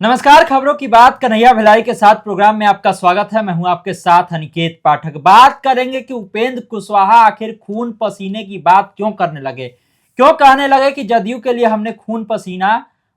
नमस्कार, खबरों की बात कन्हैया भिलाई के साथ प्रोग्राम में आपका स्वागत है। मैं हूं आपके साथ अनिकेत पाठक। बात करेंगे कि उपेंद्र कुशवाहा आखिर खून पसीने की बात क्यों करने लगे, क्यों कहने लगे कि जदयू के लिए हमने खून पसीना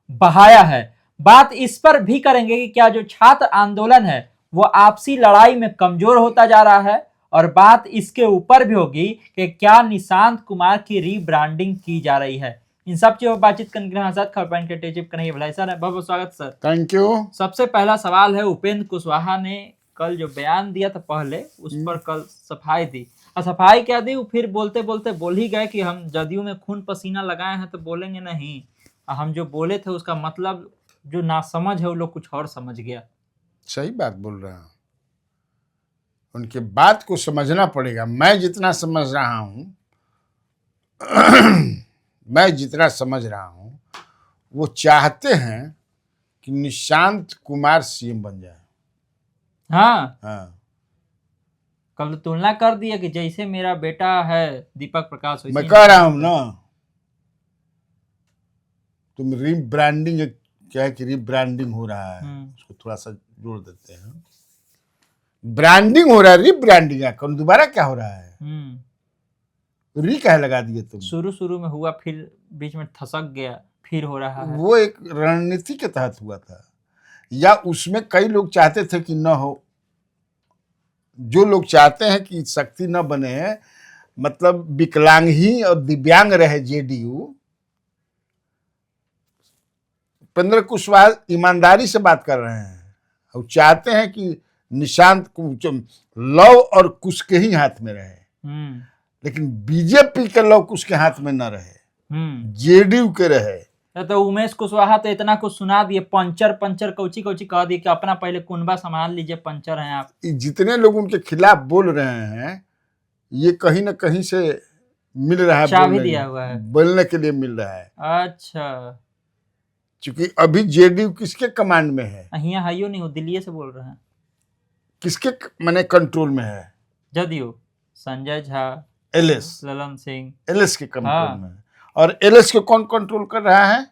बहाया है। बात इस पर भी करेंगे कि क्या जो छात्र आंदोलन है वो आपसी लड़ाई में कमजोर होता जा रहा है, और बात इसके ऊपर भी होगी कि क्या निशांत कुमार की रीब्रांडिंग की जा रही है। इन सब चीजों पर बातचीत करने के लिए हमारे साथ खबर पॉइंट के टेजिप कन्हैया भिलाई सर है। बहुत बहुत स्वागत सर। Thank you. सबसे पहला सवाल है, उपेंद्र कुशवाहा ने कल जो बयान दिया था पहले, उस पर कल सफाई दी। और सफाई क्या दी, फिर बोलते बोलते बोल ही गए कि हम जदयू में खून पसीना लगाए हैं तो बोलेंगे नहीं। हम जो बोले थे उसका मतलब जो नासमझ है वो लोग कुछ और समझ गया। सही बात बोल रहा हूँ, उनकी बात को समझना पड़ेगा। मैं जितना समझ रहा हूँ मैं जितना समझ रहा हूँ वो चाहते हैं कि निशांत कुमार सीएम बन जाए। हाँ, कल तुलना कर दिया कि जैसे मेरा बेटा है दीपक प्रकाश, वैसे मैं कह रहा हूँ ना, तुम रीब्रांडिंग, क्या है कि रीब्रांडिंग हो रहा है, उसको थोड़ा सा जोड़ देते हैं। ब्रांडिंग हो रहा है, रीब्रांडिंग है, कौन दोबारा क्या हो रहा है? री कहे लगा दिए तुम। शुरू में हुआ, फिर बीच में ठसक गया, फिर हो रहा है। वो एक रणनीति के तहत हुआ था, या उसमें कई लोग चाहते थे कि न हो। जो लोग चाहते हैं कि शक्ति न बने, मतलब विकलांग ही और दिव्यांग रहे जेडीयू। उपेंद्र कुशवाहा ईमानदारी से बात कर रहे हैं और चाहते हैं कि निशांत लव और कुश के ही हाथ में रहे, लेकिन बीजेपी के लव कुश के हाथ में न रहे, जेडीयू के रहे। तो उमेश कुशवाहा तो इतना कुछ सुना दिए, पंचर कौची कह दिए कि अपना पहले कुनबा संभाल लीजिए, पंचर हैं आप। जितने लोग उनके खिलाफ बोल रहे हैं, ये कहीं ना कहीं से मिल रहा है, चाबी दिया हुआ है, बोलने के लिए मिल रहा है। अच्छा, क्योंकि अभी जेडीयू किसके कमांड में है? हाइयो नहीं हो, दिल्ली से बोल रहे हैं। किसके माने कंट्रोल में है? जदयू, संजय झा, एलएस, ललन सिंह, एलएस के कंट्रोल में है। और एलएस को कौन कंट्रोल कर रहा है?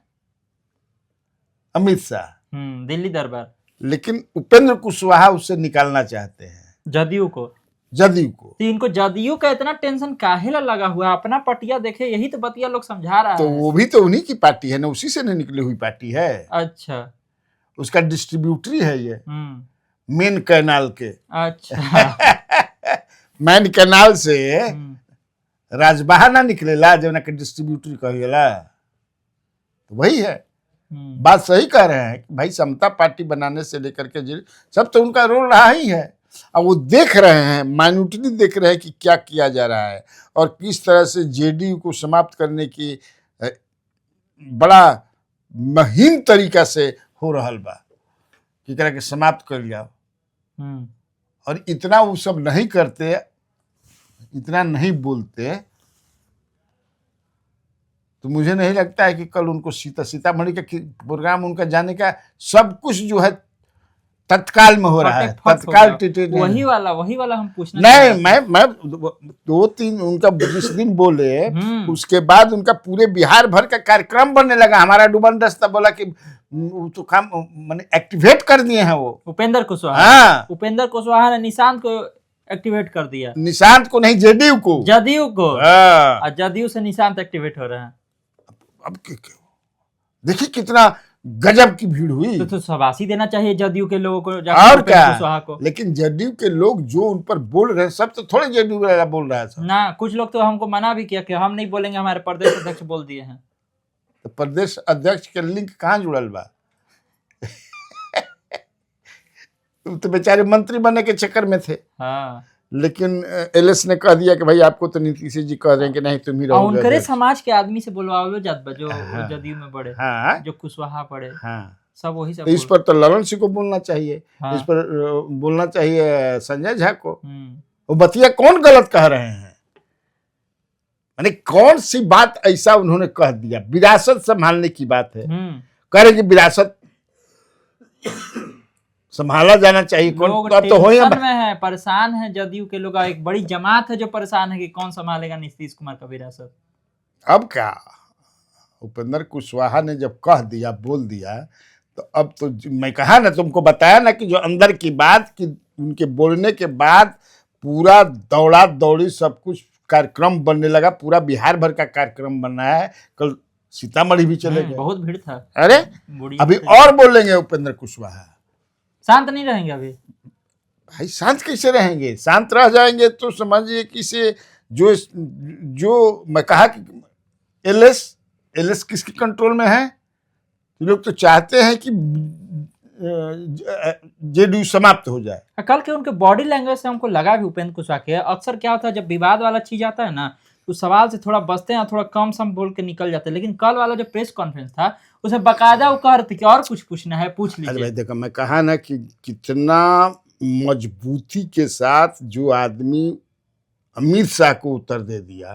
अमित शाह, दिल्ली दरबार। लेकिन उपेंद्र कुशवाहा उससे निकालना चाहते हैं जदयू को। तो इनको जदयू का इतना टेंशन काहे लगा हुआ है? अपना पटिया देखे, यही तो बतिया लोग समझा रहा तो है। वो भी तो उन्हीं की पार्टी है ना, उसी से नहीं निकली हुई पार्टी है। अच्छा, उसका डिस्ट्रीब्यूटरी है ये, मेन कैनाल के। अच्छा मेन कैनाल से राजबाहा ना निकलेला, जो ना के डिस्ट्रीब्यूटरी कहेला, तो वही है। बात सही कह रहे हैं कि भाई समता पार्टी बनाने से लेकर के सब तो उनका रोल रहा ही है। अब वो देख रहे हैं, माइन्यूटली देख रहे हैं कि क्या किया जा रहा है और किस तरह से जेडीयू को समाप्त करने की बड़ा महीन तरीका से हो रहा बा कि तरह के समाप्त कर लिया। और इतना वो सब नहीं करते, इतना नहीं बोलते, तो मुझे नहीं लगता है कि कल उनको सीतामढ़ी का प्रोग्राम उनका जाने का सब कुछ जो है तत्काल में हो रहा है। तत्काल वही वाला हम पूछना नहीं, मैं 2-3 उनका जिस दिन बोले उसके बाद उनका पूरे बिहार भर का कार्यक्रम बनने लगा। हमारा डुबन दस्ता बोला कि तो काम मैंने एक्टिवेट कर दिए हैं वो उपेंद्र कुशवाहा। हाँ, उपेंद्र कुशवाहा ने निशांत को एक्टिवेट कर दिया। निशांत को नहीं, जेडीयू को। और जदयू से निशांत एक्टिवेट हो रहे हैं। अब देखिए कितना गजब की भीड़ हुई। तो शाबाशी देना चाहिए जदयू के लोगों को, और क्या को। लेकिन जदयू के लोग जो उन पर बोल रहे हैं, सब तो थोड़े जदयू वाला बोल रहा है ना। कुछ लोग तो हमको मना भी किया कि हम नहीं बोलेंगे, हमारे प्रदेश अध्यक्ष बोल दिए हैं। तो प्रदेश अध्यक्ष के लिंक कहाँ जुड़ल बा? तो बेचारे मंत्री बनने के चक्कर में थे। हाँ, लेकिन एलएस ने कह दिया कि भाई आपको तो नीतीश जी कह रहे हैं कि नहीं तुम ही रहोगे। उनके समाज के आदमी से बुलवाओ जात जो जदयू में बड़े, जो कुशवाहा पड़े, सब वही सब। तो इस पर तो ललन सिंह को बोलना चाहिए, इस पर बोलना चाहिए संजय झा को। वो बतिया कौन गलत कह रहे हैं? माने कौन सी बात ऐसा उन्होंने कह दिया? विरासत संभालने की बात है, कह रहे कि विरासत संभाला जाना चाहिए। लोग टेंशन में है, परेशान है जदयू के लोग। एक बड़ी जमात है जो परेशान है कि कौन संभालेगा नीतीश कुमार का विरासत। अब क्या, उपेंद्र कुशवाहा ने जब कह दिया, बोल दिया, तो अब तो मैं कहा ना, तुमको बताया ना कि जो अंदर की बात कि उनके बोलने के बाद पूरा दौड़ा दौड़ी सब कुछ कार्यक्रम बनने लगा, पूरा बिहार भर का कार्यक्रम बना है। कल सीतामढ़ी भी चले गए। बहुत भीड़ था। अरे बुढ़िया अभी भी और बोलेंगे उपेंद्र कुशवाहा। शांत नहीं रहेंगे अभी। भाई शांत कैसे रहेंगे? शांत रह जाएंगे तो समझिए कि से जो जो मैं कहा कि एलएस किसके कंट्रोल में है? लोग तो चाहते हैं कि जेडीयू समाप्त हो जाए। कल के उनके बॉडी लैंग्वेज से हमको लगा भी उपेंद्र कुशवाहा के अक्सर क्या होता है जब विवाद वाला चीज आता है ना, तो सवाल से थोड़ा बचते हैं, थोड़ा कम सम बोल के निकल जाते हैं। लेकिन कल वाला जो प्रेस कॉन्फ्रेंस था उसमें बकायदा वो कह रहे थे कि और कुछ पूछना है पूछ अरे लीजिए। भाई देखो, मैं कहा ना कि कितना मजबूती के साथ जो आदमी अमित शाह को उत्तर दे दिया।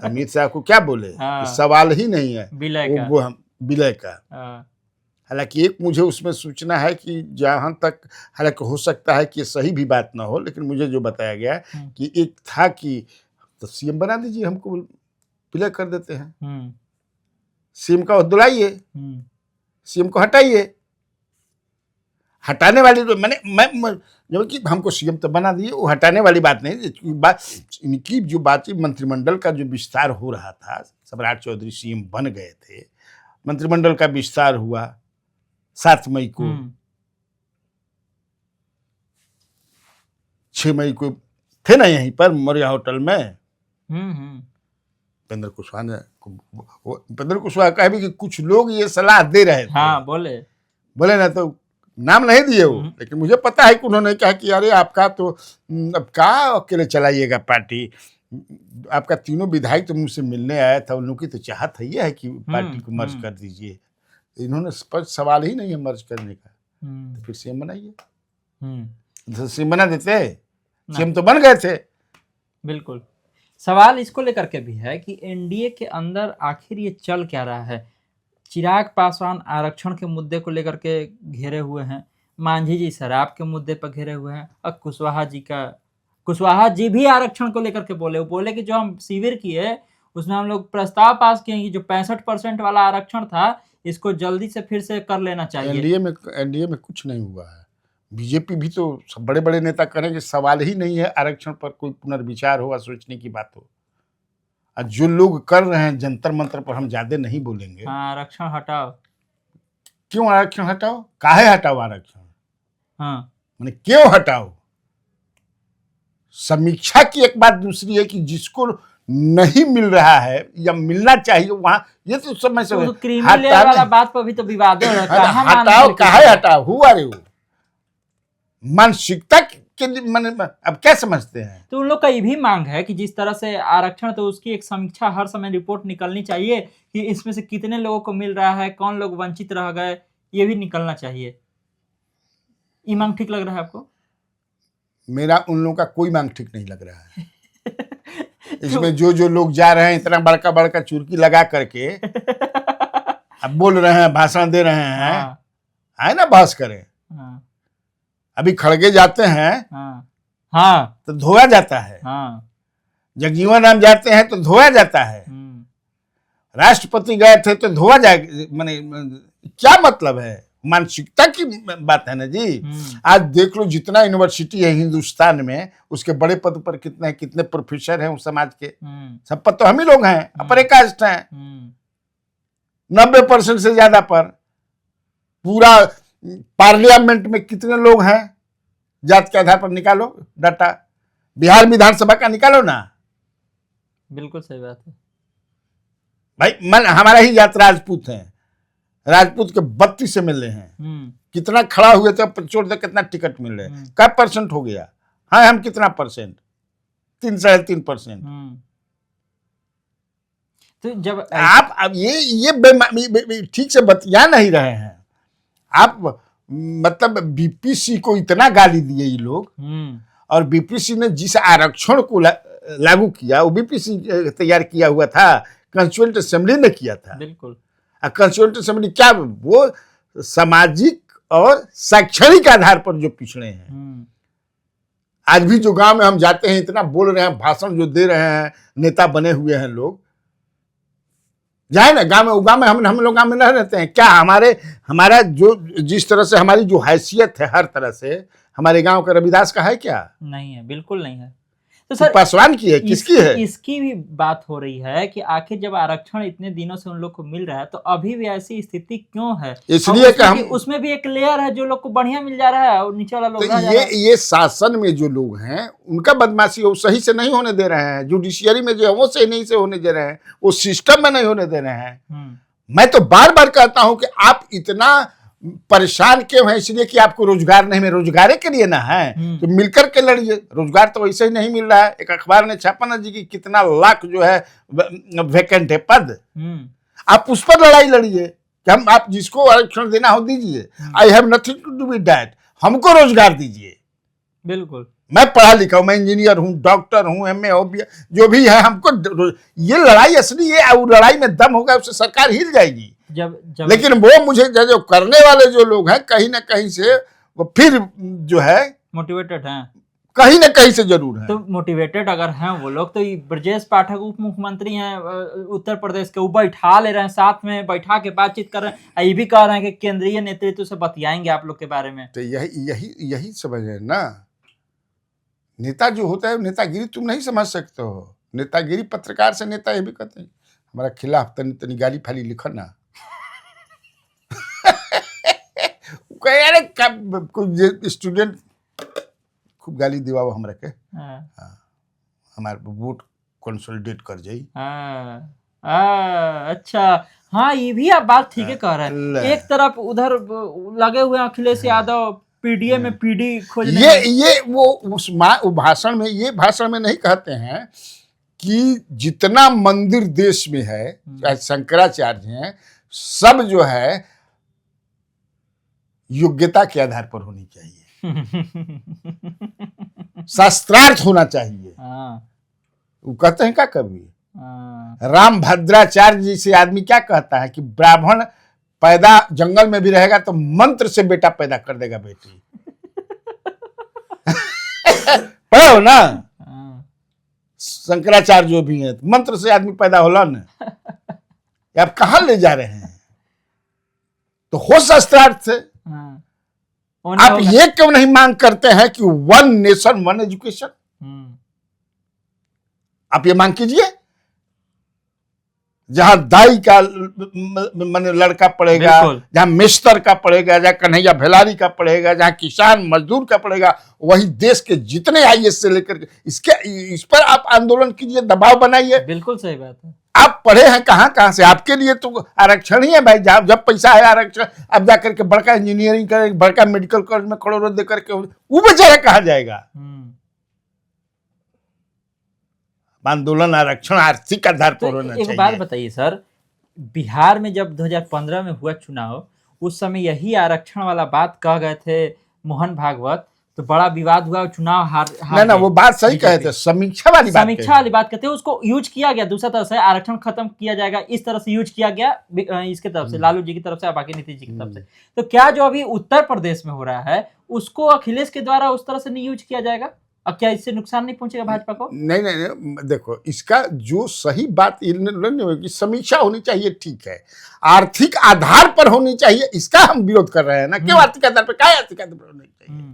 अमित शाह को क्या बोले? हाँ। सवाल ही नहीं है विलय का। वो हम विलय का। हाँ। हालांकि एक मुझे उसमें सूचना है कि जहां तक, हालांकि हो सकता है कि सही भी बात ना हो, लेकिन मुझे जो बताया गया कि एक था कि तो सीएम बना दीजिए, हमको विलय कर देते हैं। सीएम का दुलाइए, सीएम को हटाइए। हटाने वाली तो मैं जब कि हमको सीएम तो बना दिए, वो हटाने वाली बात नहीं। बात इनकी जो बात मंत्रिमंडल का जो विस्तार हो रहा था, सम्राट चौधरी सीएम बन गए थे, मंत्रिमंडल का विस्तार हुआ 7 मई को, 6 मई को थे ना यहीं पर मौर्या होटल में। उपेंद्र कुशवाहा कहा भी कि कुछ लोग ये सलाह दे रहे थे। हाँ, बोले ना, तो नाम नहीं दिए वो, लेकिन मुझे पता है कि उन्होंने कहा कि अरे आपका तो अब क्या अकेले चलाइएगा पार्टी, आपका तीनों विधायक तो मुझसे मिलने आया था, उन लोगों की तो चाहत है कि पार्टी को मर्ज कर दीजिए। इन्होंने स्पष्ट सवाल ही नहीं है मर्ज करने का, तो फिर सीएम बनाइए। तो सीएम बना देते, सीएम तो बन गए थे। बिल्कुल। सवाल इसको लेकर के भी है कि एनडीए के अंदर आखिर ये चल क्या रहा है। चिराग पासवान आरक्षण के मुद्दे को लेकर के घेरे हुए हैं, मांझी जी शराब के मुद्दे पर घेरे हुए हैं, और कुशवाहा जी भी आरक्षण को लेकर के बोले कि जो हम शिविर किए उसमें हम लोग प्रस्ताव पास किए कि जो 65% वाला आरक्षण था इसको जल्दी से फिर से कर लेना चाहिए। एनडीए में कुछ नहीं हुआ है। बीजेपी भी तो सब बड़े बड़े नेता करेंगे, सवाल ही नहीं है आरक्षण पर कोई पुनर्विचार हो, सोचने की बात हो। जो लोग कर रहे हैं जंतर मंत्र पर, हम ज्यादा नहीं बोलेंगे। आरक्षण हटाओ। क्यों आरक्षण हटाओ? काहे हटाओ आरक्षण? माने क्यों हटाओ? समीक्षा की एक बात दूसरी है कि जिसको नहीं मिल रहा है या मिलना चाहिए वहां, ये तो समय से वाला बात पर भी तो विवाद है। हटाओ, काहे हटाओ? हुआ रे वो मानसिकता के मैंने अब क्या समझते हैं? तो उन लोग का ये भी मांग है कि जिस तरह से आरक्षण, तो उसकी एक समीक्षा हर समय रिपोर्ट निकलनी चाहिए कि इसमें से कितने लोगों को मिल रहा है, कौन लोग वंचित रह गए, ये भी निकलना चाहिए। ये मांग ठीक लग रहा है आपको? मेरा उन लोगों का कोई मांग ठीक नहीं लग रहा है। इसमें जो लोग जा रहे हैं इतना बड़का बड़का चुरकी लगा करके अब बोल रहे हैं, भाषण दे रहे हैं, है ना, बहस करें। अभी खड़गे जाते हैं तो धोया जाता है। जगजीवन राम जाते हैं तो धोया जाता है। राष्ट्रपति गए थे तो धोया जाए, माने क्या मतलब है? मानसिकता की बात है ना जी। आज देख लो जितना यूनिवर्सिटी है हिंदुस्तान में, उसके बड़े पद पर कितने प्रोफेसर हैं उस समाज के, सब पर तो हम ही लोग हैं, अपर कास्ट हैं 90% से ज्यादा पर। पूरा पार्लियामेंट में कितने लोग हैं जात के आधार पर? निकालो डाटा, बिहार विधानसभा का निकालो ना। बिल्कुल सही बात है भाई। मन हमारा ही जात राजपूत है, राजपूत के 32 MLA हैं। कितना खड़ा हुए थे, छोड़ दे कितना टिकट मिल रहे, क्या % हो गया? हाँ, हम कितना %? 3 साढ़े 3%। तो जब आप अब ये ठीक से बतिया नहीं रहे हैं आप। मतलब बीपीसी को इतना गाली दिए ये लोग, और बीपीसी ने जिस आरक्षण को लागू किया वो बीपीसी तैयार किया हुआ था, कंस्टिट्यूएंट असेंबली ने किया था। बिल्कुल। कंस्टिट्यूएंट असेंबली क्या, वो सामाजिक और शैक्षणिक आधार पर जो पिछड़े हैं। आज भी जो गांव में हम जाते हैं, इतना बोल रहे हैं, भाषण जो दे रहे हैं, नेता बने हुए हैं लोग, जाए ना गांव में, गांव में हम लोग गांव में नहीं रहते हैं क्या? हमारा जो जिस तरह से हमारी जो हैसियत है हर तरह से, हमारे गांव का रविदास का है क्या? नहीं है, बिल्कुल नहीं है। तो कि सर पासवान की है, किसकी है? इसकी भी बात हो रही है कि आखिर जब आरक्षण इतने दिनों से उन लोग को मिल रहा है तो अभी भी ऐसी स्थिति क्यों है? इसलिए कि उसमें भी एक लेयर है जो लोग को बढ़िया मिल जा रहा है और नीचे वाला लोग तो ये शासन में जो लोग हैं उनका बदमाशी वो सही से नहीं होने दे रहे हैं, जुडिशियरी में जो है वो सही नहीं से होने दे रहे हैं, वो सिस्टम में नहीं होने दे रहे हैं। मैं तो बार बार कहता हूं कि आप इतना परेशान क्यों है? इसलिए कि आपको रोजगार नहीं मिल, रोजगार के लिए ना है तो मिलकर के लड़िए। रोजगार तो वैसे ही नहीं मिल रहा है। एक अखबार ने छापा ना जी की कितना लाख जो है वैकेंट है पद, आप उस पर लड़ाई लड़िए कि हम, आप जिसको आरक्षण देना हो दीजिए, I have nothing to do with that, हमको रोजगार दीजिए। बिल्कुल, मैं पढ़ा लिखा हूं, मैं इंजीनियर हूं, डॉक्टर हूं, एमए हो, जो भी है, हमको ये लड़ाई असली है। वो लड़ाई में दम होगा उससे सरकार हिल जाएगी। जब लेकिन वो मुझे जो करने वाले जो लोग हैं कहीं ना कहीं से वो फिर जो है मोटिवेटेड हैं, कहीं ना कहीं से जरूर है। तो मोटिवेटेड अगर हैं वो लोग तो ब्रजेश पाठक उप मुख्यमंत्री हैं उत्तर प्रदेश के, वो बैठा ले रहे हैं, साथ में बैठा के बातचीत कर रहे हैं, ये भी कह रहे हैं कि केंद्रीय नेतृत्व से बतियाएंगे आप लोग के बारे में। तो यही समझ है ना, नेता जो होता है नेतागिरी तुम नहीं समझ सकते हो। नेतागिरी पत्रकार से नेता ये भी कहते हैं हमारा खिलाफ तनी गाली फाली लिखो ना। कुछ स्टूडेंट खूब गाली दिवाओ हमरा के, हमारे वोट कंसोलिडेट कर जाई। अच्छा, हाँ ये भी आप बात ठीक है कह रहे हैं। एक तरफ उधर लगे हुए अखिलेश यादव पीडीए में पीडी खोजने, ये वो भाषण में, ये भाषण में नहीं कहते हैं कि जितना मंदिर देश में है, चाहे शंकराचार्य हैं, सब जो है योग्यता के आधार पर होनी चाहिए, शास्त्रार्थ होना चाहिए। वो कहते हैं क्या कभी, राम भद्राचार्य जी से आदमी क्या कहता है कि ब्राह्मण पैदा जंगल में भी रहेगा तो मंत्र से बेटा पैदा कर देगा बेटी। पढ़े हो ना शंकराचार्य जो भी है, मंत्र से आदमी पैदा होला न। आप कहां ले जा रहे हैं? तो हो शास्त्रार्थ से। आप ये क्यों नहीं मांग करते हैं कि 1 नेशन 1 एजुकेशन? आप ये मांग कीजिए, जहां दाई का माने लड़का पढ़ेगा, जहां मिस्टर का पढ़ेगा, जहां कन्हैया भेलारी का पढ़ेगा, जहां किसान मजदूर का पढ़ेगा, वही देश के जितने आईएएस से लेकर के इस पर आप आंदोलन कीजिए, दबाव बनाइए। बिल्कुल सही बात है। आप पढ़े हैं कहां से? आपके लिए तो आरक्षण ही है भाई। जब पैसा है आरक्षण, अब जाकर के बड़का इंजीनियरिंग करे, बड़का मेडिकल कॉलेज में करोड़ों दे करके वो बेचारा कहां जाएगा? आंदोलन आरक्षण आर्थिक आधार पर होना चाहिए। एक बात बताइए सर, बिहार में जब 2015 में हुआ चुनाव, उस समय यही आरक्षण वाला बात कह गए थे मोहन भागवत, तो बड़ा विवाद हुआ, चुनाव हार ना वो बात सही कहे थे, समीक्षा वाली बात कहते हैं, उसको यूज किया गया दूसरा तरफ से, आरक्षण खत्म किया जाएगा इस तरह से यूज किया गया इसके तरफ से, लालू जी की तरफ से, बाकी नीतीश जी की तरफ से। तो क्या जो अभी उत्तर प्रदेश में हो रहा है उसको अखिलेश के द्वारा उस तरह से नहीं यूज किया जाएगा? अब क्या इससे नुकसान नहीं पहुंचेगा भाजपा को? नहीं, देखो इसका जो सही बात की समीक्षा होनी चाहिए, ठीक है, आर्थिक आधार पर होनी चाहिए, इसका हम विरोध कर रहे हैं ना। क्यों आर्थिक आधार पर? क्या आर्थिक आधार पर होनी चाहिए?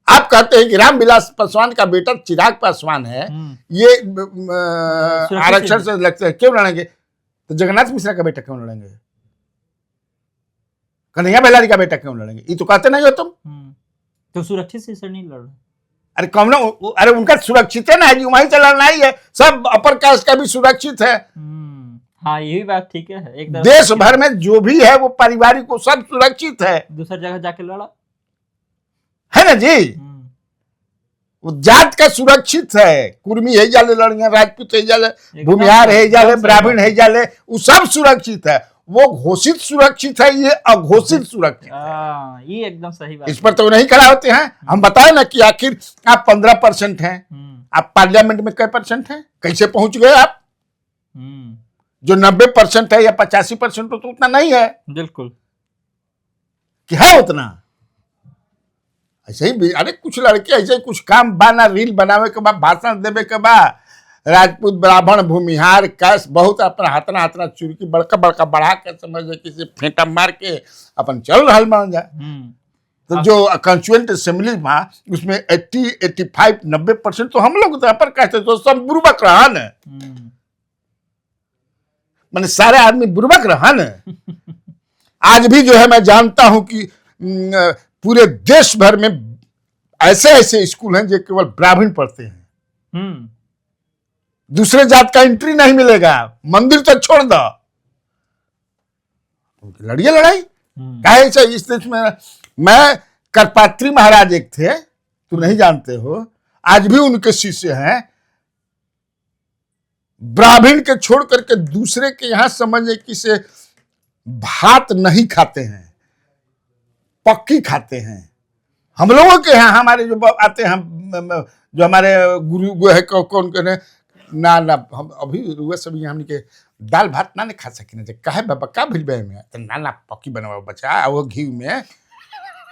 आप कहते हैं कि रामविलास पासवान का बेटा चिराग पासवान है, ये आरक्षण से लगते हैं, क्यों लड़ेंगे? तो जगन्नाथ मिश्रा का बेटा क्यों लड़ेंगे? कन्हैया बेलारी का बेटा क्यों लड़ेंगे? ये तो कहते नहीं हो तुम। तो सुरक्षित से नहीं लड़ रहे? अरे कौन ना, अरे उनका सुरक्षित है ना जी, वहीं से लड़ना ही है। सब अपर कास्ट का भी सुरक्षित है। हाँ ये भी बात ठीक है। एक देश भर में जो भी है वो पारिवारिक को सब सुरक्षित है। दूसरी जगह जाके लड़ा है ना जी, वो जात का सुरक्षित है। कुर्मी है जाले लड़िया, राजपूत है जाले, भूमिहार है जाले, ब्राह्मण है जाले, वो सब सुरक्षित है। वो घोषित सुरक्षित है, ये अघोषित सुरक्षित है। ये एकदम सही बात। इस पर तो नहीं खड़ा होते हैं। हम बताए ना कि आखिर आप 15% हैं, आप पार्लियामेंट में कै % हैं? कैसे पहुंच गए आप? जो 90% है या 85% तो उतना नहीं है। बिल्कुल कि है उतना। ऐसे ही अरे कुछ लड़के ऐसे कुछ काम बाना, रील बनावे के बाद, भाषण देवे के बाद, राजपूत ब्राह्मण भूमिहार कैस बहुत अपना हाथना हाथना चुरकी बड़का बड़का बढ़ा के समझ किसी फेंटा मार के अपन चल रहा मान जा। तो जो कंस्टिट्यूएंट असेंबली था उसमें 80-85-90% तो हम लोग तो पर कहते तो सब बुर्बक रहा न, मैंने सारे आदमी बुर्बक रहा न। आज भी जो है मैं जानता हूं कि पूरे देश भर में ऐसे ऐसे स्कूल हैं जो केवल ब्राह्मण पढ़ते हैं, दूसरे जात का एंट्री नहीं मिलेगा, मंदिर तो छोड़ दो, लड़िए लड़ाई कैसे इस देश में। मैं करपात्री महाराज एक थे, तुम नहीं जानते हो, आज भी उनके शिष्य हैं। ब्राह्मण के छोड़ करके दूसरे के यहां समझे कि से भात नहीं खाते हैं, पक्की खाते हैं। हम लोगों के यहाँ हमारे जो आते हैं, जो हमारे गुरु है कौन कौन ना हम अभी रुआ सब हमने के दाल भात ना खा सके ना कहे बाबा का भिल में तो ना पक्की बनवा बचा वो घी में।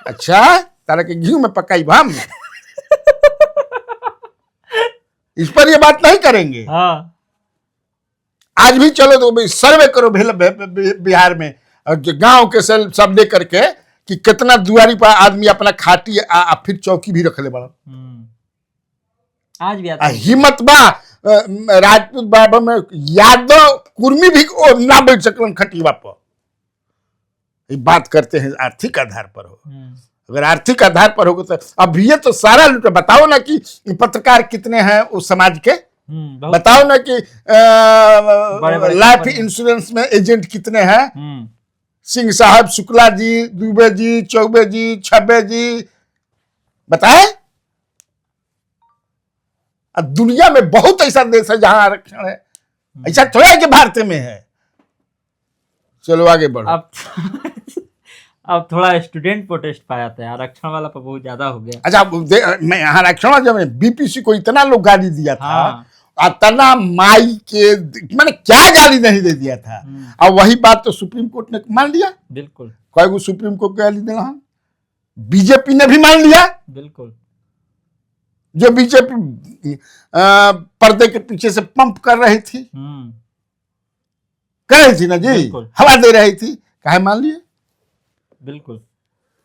अच्छा तारा के घी में पकाई हम इस पर ये बात नहीं करेंगे। हाँ। आज भी चलो तो सर्वे करो बिहार में गांव के सब दे करके कि कितना दुआरी पर आदमी अपना खाटी फिर चौकी भी रख ले बड़ा। आज भी हिम्मत बा राजपूत बाबा में यादव कुर्मी भी ना बैठ सकलन खटिया पर। बात करते हैं आर्थिक आधार पर हो, अगर आर्थिक आधार पर होगा तो अब ये तो सारा लूट। बताओ ना कि पत्रकार कितने हैं उस समाज के, बताओ ना कि लाइफ इंश्योरेंस में एजेंट कितने हैं, सिंह साहब, शुक्ला जी, दुबे जी, चौबे जी, छब्बे जी, बताए। दुनिया में बहुत ऐसा देश है जहां आरक्षण है, ऐसा थोड़ा है कि भारत में है। चलो आगे बढ़ो। अब थोड़ा स्टूडेंट प्रोटेस्ट पाया था, आरक्षण वाला पर बहुत ज्यादा हो गया। अच्छा मैं आरक्षण वाला जब बीपीसी को इतना लोग गाली दिया था, इतना माई के मैंने क्या गाली नहीं दे दिया था। और वही बात तो सुप्रीम कोर्ट ने मान लिया। बिल्कुल। कोई सुप्रीम कोर्ट को गाली देना, बीजेपी ने भी मान लिया। बिल्कुल। जो बीजेपी पर्दे के पीछे से पंप कर रही थी, कर रही थी ना जी, हवा दे रही थी, काहे मान लिए। बिल्कुल।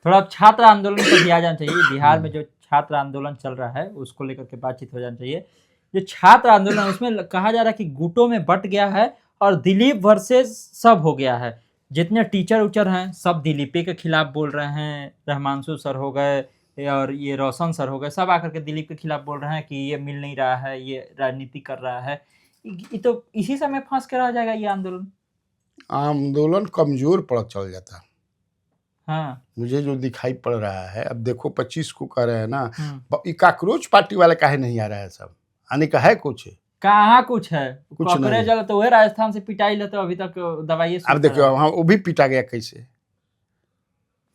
थोड़ा छात्र आंदोलन पर भी आ जाना चाहिए। बिहार में जो छात्र आंदोलन चल रहा है उसको लेकर के बातचीत हो जाना चाहिए। जो छात्र आंदोलन उसमें कहा जा रहा है कि गुटों में बट गया है और दिलीप वर्सेस सब हो गया है। जितने टीचर उचर हैं सब दिलीपे के खिलाफ बोल रहे हैं। रहमांशु सर हो गए और ये रोशन सर हो गए, सब आकर के दिलीप के खिलाफ बोल रहे हैं कि ये मिल नहीं रहा है, ये राजनीति कर रहा है। ये तो इसी समय फंस के रह जाएगा ये आंदोलन। आंदोलन कमजोर पड़ चल जाता। हाँ, मुझे जो दिखाई पड़ रहा है, अब देखो 25 को कह रहे हैं ना, काकरोच पार्टी वाले काहे नहीं आ रहा है, सब आने का है कुछ, कहाँ कुछ है, कुछ नहीं। जगह तो वह राजस्थान से पिटाई लेते अभी तक दवाई। अब देखो वहाँ वो भी पिटा गया कैसे,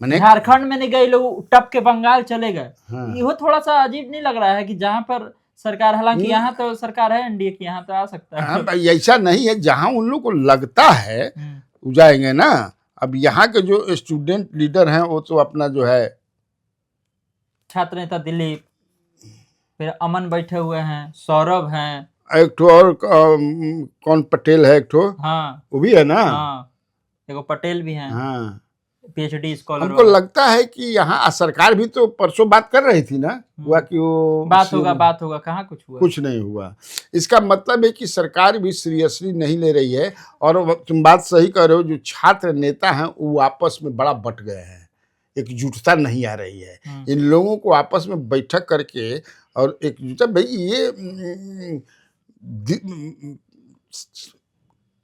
मैंने झारखंड में नहीं गए लोग, टप के बंगाल चले गए। ये थोड़ा सा अजीब नहीं लग रहा है कि जहाँ पर सरकार, हालांकि यहाँ तो सरकार है एनडीए की, यहाँ तो आ सकता है। भाई ऐसा नहीं है, जहाँ उन लोग को लगता है जाएंगे ना। अब यहाँ के जो स्टूडेंट लीडर हैं वो तो अपना जो है, छात्र नेता दिलीप, फिर अमन बैठे हुए हैं, सौरभ हैं, एक ठो और कौन पटेल है, एक ठो, हाँ वो भी है ना, हाँ एगो पटेल भी हैं, हाँ पीएचडी स्कॉलर। हमको लगता है कि यहाँ सरकार भी तो परसों बात कर रही थी ना, हुआ कि वो बात होगा, कहाँ कुछ हुआ, कुछ नहीं हुआ। इसका मतलब है कि सरकार भी सीरियसली नहीं ले रही है। और तुम बात सही कह रहे हो, जो छात्र नेता हैं वो आपस में बड़ा बट गए हैं, एकजुटता नहीं आ रही है। इन लोगों को आपस में बैठक करके और एकजुटता, भाई ये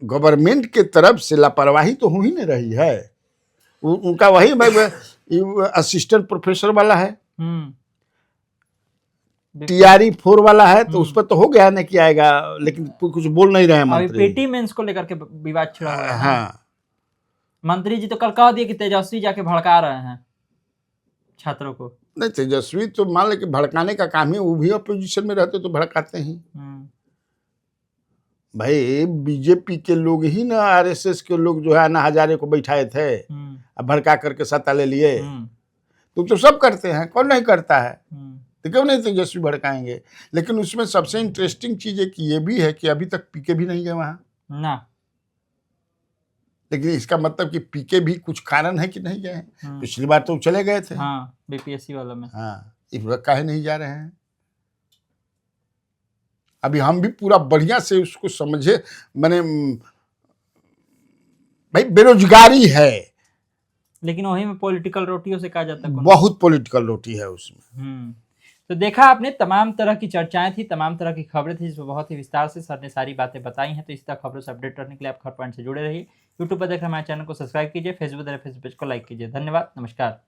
गवर्नमेंट के तरफ से लापरवाही तो हो ही नहीं रही है। उनका वही असिस्टेंट प्रोफेसर वाला है, टीआरई 4 वाला है, तो उस पर तो हो गया ना कि आएगा, लेकिन कुछ बोल नहीं रहे हैं मंत्री। पेटी मेंस को लेकर के विवाद छिड़ा हुआ है। हाँ, मंत्री जी तो कल कह दिए कि तेजस्वी जाके भड़का रहे हैं छात्रों को। नहीं, तेजस्वी तो मान ले कि भड़काने का काम है, वो भी अपोजिशन में रहते तो भड़काते ही। भाई बीजेपी के लोग ही ना, आरएसएस के लोग जो है अन्ना हजारे को बैठाए थे, अब भड़का करके सत्ता ले लिए। तुम तो सब करते हैं, कौन नहीं करता है। तो क्यों नहीं तेजस्वी भड़काएंगे? लेकिन उसमें सबसे इंटरेस्टिंग चीज एक ये भी है कि अभी तक पीके भी नहीं गए वहां। ना। लेकिन इसका मतलब कि पीके भी कुछ कारण है कि नहीं गए हैं। पिछली बार तो चले गए थे। हाँ, बीपीएससी वाला में। हाँ, इस बार काहे नहीं जा रहे हैं? अभी हम भी पूरा बढ़िया से उसको समझे, मैंने भाई बेरोजगारी है, लेकिन वही में पॉलिटिकल रोटियों से कहा जाता है। बहुत पॉलिटिकल रोटी है उसमें। तो देखा आपने, तमाम तरह की चर्चाएं थी, तमाम तरह की खबरें थी, जिसमें बहुत ही विस्तार से सर ने सारी बातें बताई हैं। तो इस तरह खबरों से अपडेट रहने के लिए आप खबर पॉइंट से जुड़े रहिए। यूट्यूब पर देख रहे हमारे चैनल को सब्सक्राइब कीजिए, फेसबुक पेज को लाइक कीजिए। धन्यवाद, नमस्कार।